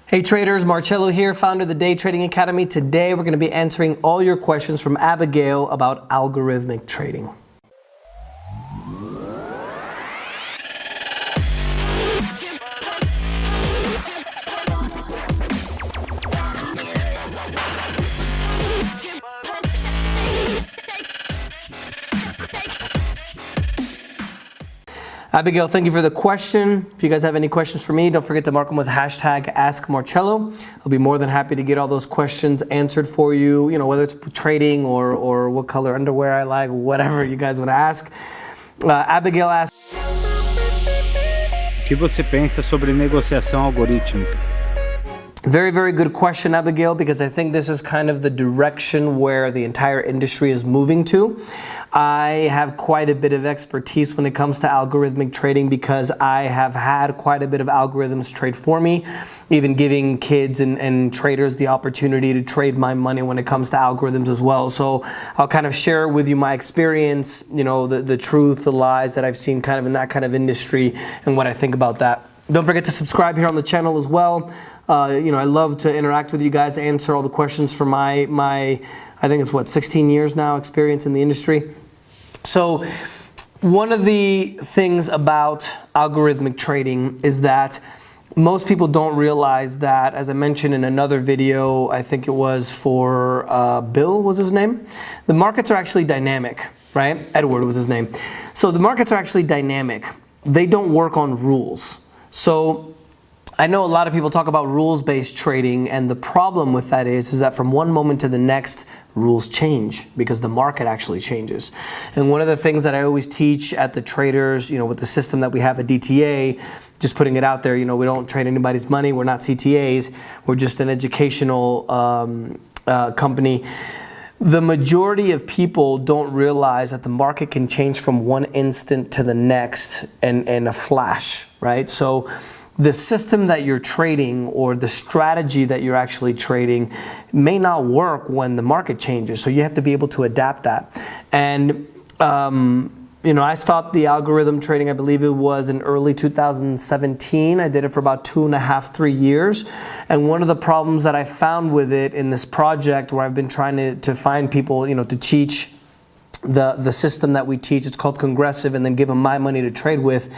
Hey traders, Marcello here, founder of the Day Trading Academy. Today we're going to be answering all your questions from Abigail about algorithmic trading. Abigail, thank you for the question. If you guys have any questions for me, don't forget to mark them with hashtag #AskMarcello. I'll be more than happy to get all those questions answered for you, whether it's trading or what color underwear I like, whatever you guys want to ask. Abigail asks, O que você pensa sobre negociação algorítmica? Very, very good question, Abigail, because I think this is kind of the direction where the entire industry is moving to. I have quite a bit of expertise when it comes to algorithmic trading because I have had quite a bit of algorithms trade for me, even giving kids and traders the opportunity to trade my money when it comes to algorithms as well. So I'll kind of share with you my experience, the truth, the lies that I've seen kind of in that kind of industry and what I think about that. Don't forget to subscribe here on the channel as well. I love to interact with you guys, answer all the questions for my I think it's 16 years now experience in the industry. So one of the things about algorithmic trading is that most people don't realize that, as I mentioned in another video, I think it was for Bill was his name, the markets are actually dynamic, right? Edward was his name. So the markets are actually dynamic. They don't work on rules. So I know a lot of people talk about rules-based trading, and the problem with that is that from one moment to the next, rules change because the market actually changes. And one of the things that I always teach at the traders, with the system that we have at DTA, just putting it out there, we don't trade anybody's money. We're not CTAs. We're just an educational company. The majority of people don't realize that the market can change from one instant to the next in a flash, right? So the system that you're trading or the strategy that you're actually trading may not work when the market changes. So you have to be able to adapt that. And, I stopped the algorithm trading, I believe it was in early 2017. I did it for about 2.5, 3 years. And one of the problems that I found with it in this project where I've been trying to find people, to teach the system that we teach, it's called Congressive, and then give them my money to trade with,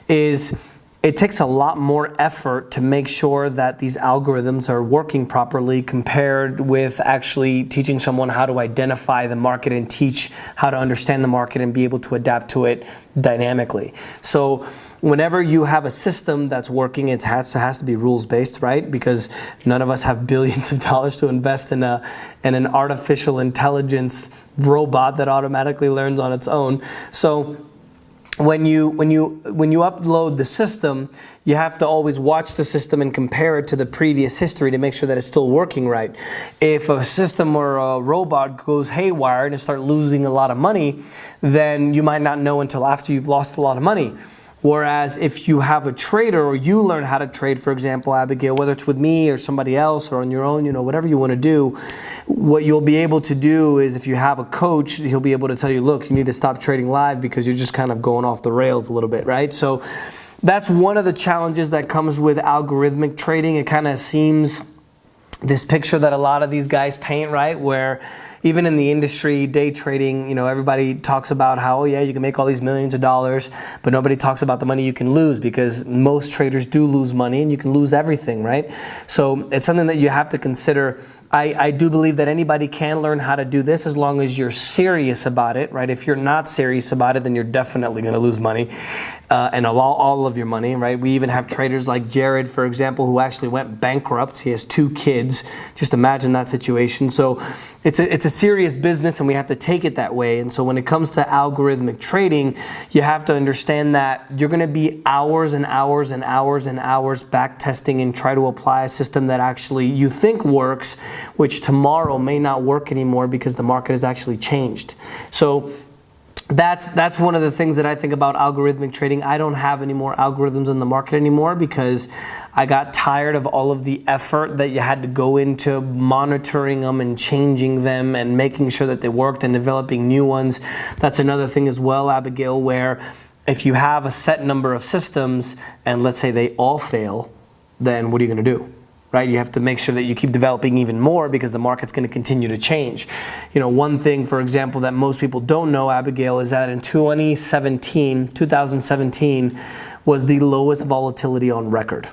is it takes a lot more effort to make sure that these algorithms are working properly compared with actually teaching someone how to identify the market and teach how to understand the market and be able to adapt to it dynamically. So whenever you have a system that's working, it has to be rules-based, right? Because none of us have billions of dollars to invest in an artificial intelligence robot that automatically learns on its own. So when you upload the system, you have to always watch the system and compare it to the previous history to make sure that it's still working right. If a system or a robot goes haywire and start losing a lot of money, then you might not know until after you've lost a lot of money. Whereas if you have a trader or you learn how to trade, for example, Abigail, whether it's with me or somebody else or on your own, whatever you want to do, what you'll be able to do is if you have a coach, he'll be able to tell you, look, you need to stop trading live because you're just kind of going off the rails a little bit, right? So that's one of the challenges that comes with algorithmic trading. It kind of seems this picture that a lot of these guys paint, right? Where even in the industry, day trading, everybody talks about how, you can make all these millions of dollars, but nobody talks about the money you can lose because most traders do lose money and you can lose everything, right? So it's something that you have to consider. I do believe that anybody can learn how to do this as long as you're serious about it, right? If you're not serious about it, then you're definitely going to lose money and all of your money, right? We even have traders like Jared, for example, who actually went bankrupt. He has 2 kids. Just imagine that situation. So it's a serious business and we have to take it that way. And so when it comes to algorithmic trading, you have to understand that you're going to be hours and hours and hours and hours back testing and try to apply a system that actually you think works, which tomorrow may not work anymore because the market has actually changed. So that's one of the things that I think about algorithmic trading. I don't have any more algorithms in the market anymore because I got tired of all of the effort that you had to go into monitoring them and changing them and making sure that they worked and developing new ones. That's another thing as well, Abigail, where if you have a set number of systems and let's say they all fail, then what are you going to do? right? You have to make sure that you keep developing even more because the market's going to continue to change. You know, one thing, for example, that most people don't know, Abigail, is that in 2017 was the lowest volatility on record.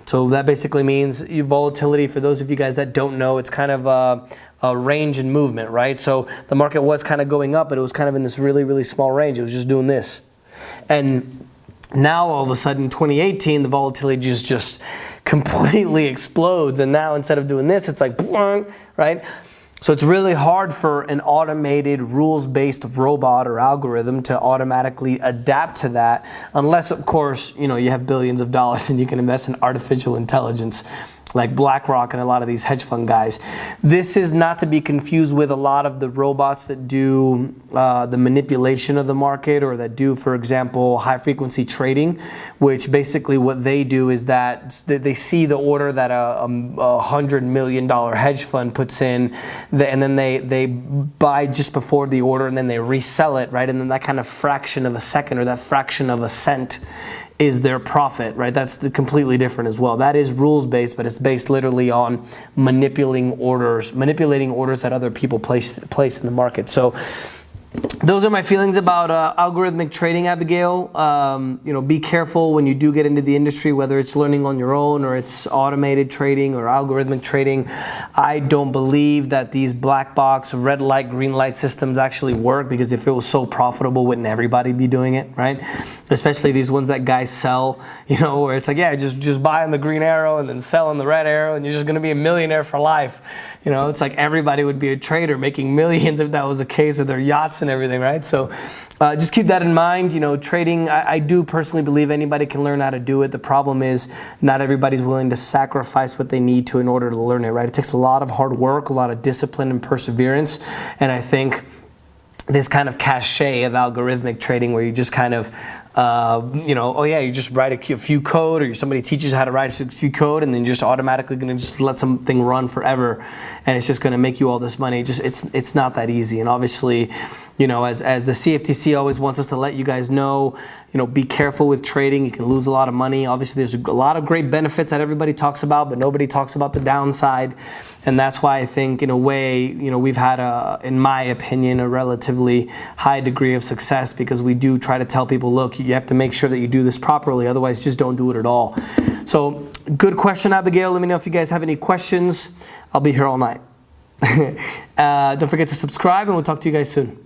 So that basically means volatility, for those of you guys that don't know, it's kind of a range in movement, right? So the market was kind of going up, but it was kind of in this really, really small range. It was just doing this. And now all of a sudden, 2018, the volatility just completely explodes. And now instead of doing this, it's like, right? So it's really hard for an automated rules-based robot or algorithm to automatically adapt to that, unless, of course, you know, you have billions of dollars and you can invest in artificial intelligence like BlackRock and a lot of these hedge fund guys. This is not to be confused with a lot of the robots that do the manipulation of the market, or that do, for example, high frequency trading, which basically what they do is that they see the order that a $100 million hedge fund puts in, and then they buy just before the order, and then they resell it, right? And then that kind of fraction of a second, or that fraction of a cent, is their profit, right? That's completely different as well. That is rules-based, but it's based literally on manipulating orders that other people place in the market. So those are my feelings about algorithmic trading, Abigail. You know, be careful when you do get into the industry, whether it's learning on your own or it's automated trading or algorithmic trading. I don't believe that these black box, red light, green light systems actually work, because if it was so profitable, wouldn't everybody be doing it, right? Especially these ones that guys sell, you know, where it's like, yeah, just buy on the green arrow and then sell on the red arrow, and you're just going to be a millionaire for life. You know, it's like everybody would be a trader making millions if that was the case, with their yachts and everything, right? So just keep that in mind. You know, trading, I do personally believe anybody can learn how to do it. The problem is not everybody's willing to sacrifice what they need to in order to learn it, right? It takes a lot of hard work, a lot of discipline and perseverance. And I think this kind of cachet of algorithmic trading, where you just kind of you know, oh yeah, you just write a few code, or somebody teaches you how to write a few code, and then just automatically going to just let something run forever, and it's just going to make you all this money. Just it's not that easy. And obviously, you know, as the CFTC always wants us to let you guys know, you know, be careful with trading. You can lose a lot of money. Obviously, there's a lot of great benefits that everybody talks about, but nobody talks about the downside. And that's why I think, in a way, you know, we've had in my opinion, a relatively high degree of success, because we do try to tell people, look, you have to make sure that you do this properly, otherwise just don't do it at all. So good question, Abigail. Let me know if you guys have any questions. I'll be here all night. Don't forget to subscribe, and we'll talk to you guys soon.